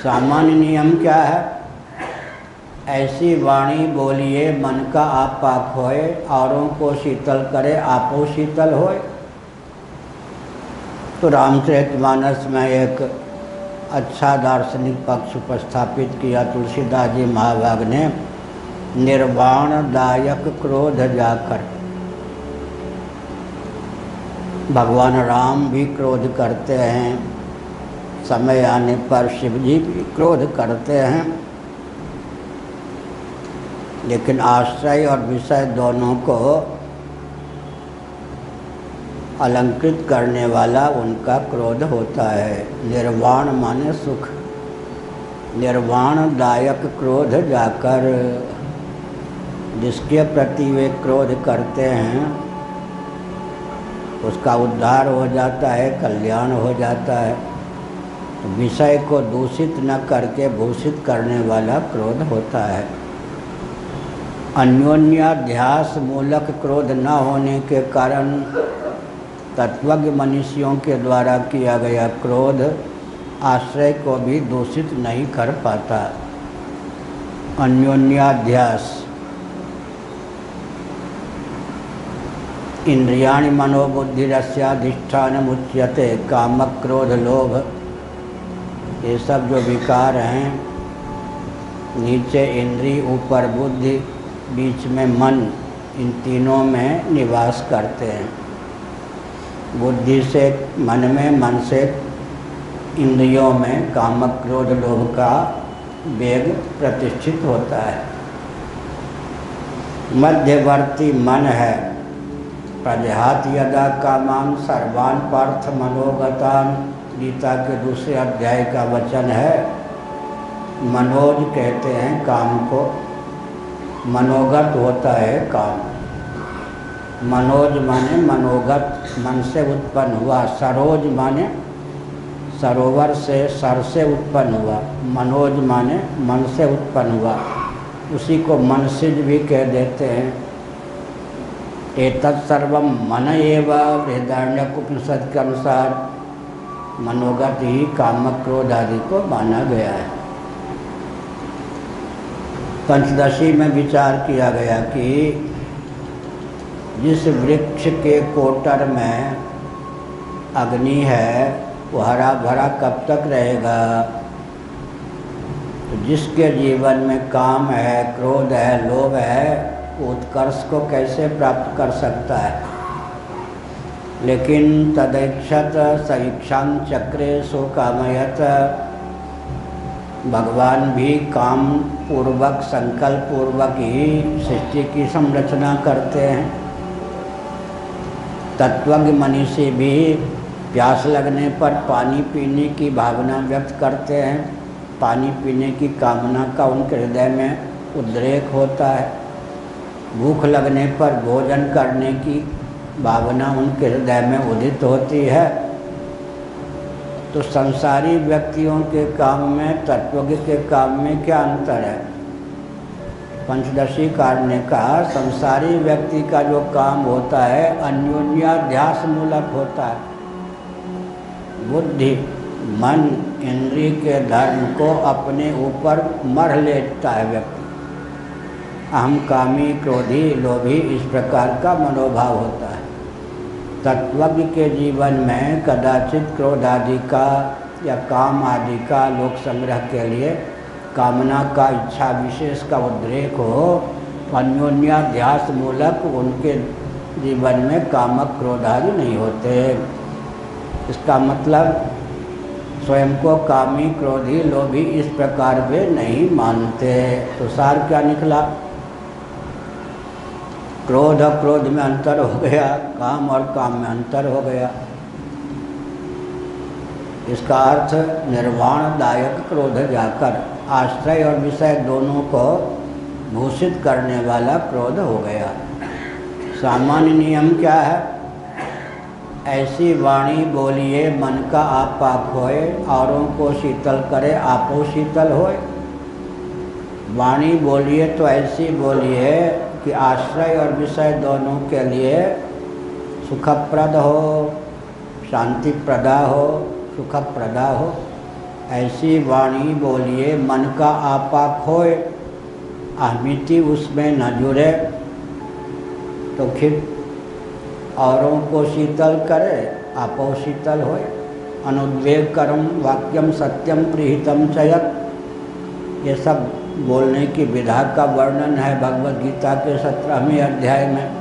सामान्य नियम क्या है? ऐसी वाणी बोलिए मन का आप पाक होए, औरों को शीतल करे आपो शीतल होए। तो रामचरितमानस में एक अच्छा दार्शनिक पक्ष उपस्थापित किया तुलसीदास जी महाभाग ने। निर्वाणदायक क्रोध जाकर, भगवान राम भी क्रोध करते हैं, समय आने पर शिव जी भी क्रोध करते हैं, लेकिन आश्रय और विषय दोनों को अलंकृत करने वाला उनका क्रोध होता है। निर्वाण माने सुख, निर्वाणदायक क्रोध जाकर, जिसके प्रति वे क्रोध करते हैं उसका उद्धार हो जाता है, कल्याण हो जाता है। विषय को दूषित न करके भूषित करने वाला क्रोध होता है। अन्योन्याध्यास मूलक क्रोध न होने के कारण तत्वज्ञ मनुष्यों के द्वारा किया गया क्रोध आश्रय को भी दूषित नहीं कर पाता। अन्योन्याध्यास, इंद्रियाणि मनोबुद्धिरस्याधिष्ठानमुच्यते, काम क्रोध लोभ, ये सब जो विकार हैं, नीचे इंद्रिय ऊपर बुद्धि बीच में मन, इन तीनों में निवास करते हैं। बुद्धि से मन में, मन से इंद्रियों में काम क्रोध लोभ का वेग प्रतिष्ठित होता है। मध्यवर्ती मन है। प्रजहात यदा कामान सर्वान पार्थ मनोगतान, गीता के दूसरे अध्याय का वचन है। मनोज कहते हैं काम को, मनोगत होता है काम। मनोज माने मनोगत, मन से उत्पन्न हुआ। सरोज माने सरोवर से, सर से उत्पन्न हुआ। मनोज माने मन से उत्पन्न हुआ, उसी को मनसिज भी कह देते हैं। एतत् सर्वम मन एव, बृहदारण्यकोपनिषद के अनुसार मनोगत ही काम क्रोध आदि को माना गया है। पंचदशी में विचार किया गया कि जिस वृक्ष के कोटर में अग्नि है वो हरा भरा कब तक रहेगा? तो जिसके जीवन में काम है, क्रोध है, लोभ है, वो उत्कर्ष को कैसे प्राप्त कर सकता है? लेकिन तदैक्षत सईक्षां चक्रे सो कामयत, भगवान भी काम पूर्वक, संकल्प पूर्वक ही सृष्टि की संरचना करते हैं। तत्वज्ञ मनीषी भी प्यास लगने पर पानी पीने की भावना व्यक्त करते हैं, पानी पीने की कामना का उनके हृदय में उद्रेक होता है। भूख लगने पर भोजन करने की भावना उनके हृदय में उदित होती है। तो संसारी व्यक्तियों के काम में, तत्वज्ञ के काम में क्या अंतर है? पंचदशी कार ने कहा संसारी व्यक्ति का जो काम होता है अन्योन्याध्यास मूलक होता है। बुद्धि, मन, इंद्रिय के धर्म को अपने ऊपर मढ़ लेता है व्यक्ति। अहम कामी, क्रोधी, लोभी, इस प्रकार का मनोभाव होता है। तत्वज्ञ के जीवन में कदाचित क्रोध आदि का या काम आदि का लोक संग्रह के लिए कामना का, इच्छा विशेष का उद्रेक हो, अन्योन्याध्यास मूलक उनके जीवन में कामक क्रोध आदि नहीं होते। इसका मतलब स्वयं को कामी, क्रोधी, लोभी इस प्रकार वे नहीं मानते। तो सार क्या निकला? क्रोध और क्रोध में अंतर हो गया, काम और काम में अंतर हो गया। इसका अर्थ निर्वाणदायक क्रोध जाकर आश्रय और विषय दोनों को भूषित करने वाला क्रोध हो गया। सामान्य नियम क्या है? ऐसी वाणी बोलिए मन का आप पाक होए, औरों को शीतल करे आपो शीतल होए। वाणी बोलिए तो ऐसी बोलिए कि आश्रय और विषय दोनों के लिए सुखप्रद हो, शांतिप्रदा हो, सुखप्रदा हो। ऐसी वाणी बोलिए मन का आपा खोए, अहमिति उसमें न जुड़े, तो फिर औरों को शीतल करे, आपो शीतल होए। अनुद्वेग करम वाक्यम सत्यम प्रीहितम चयत, ये सब बोलने की विधा का वर्णन है भगवद गीता के 17वें अध्याय में।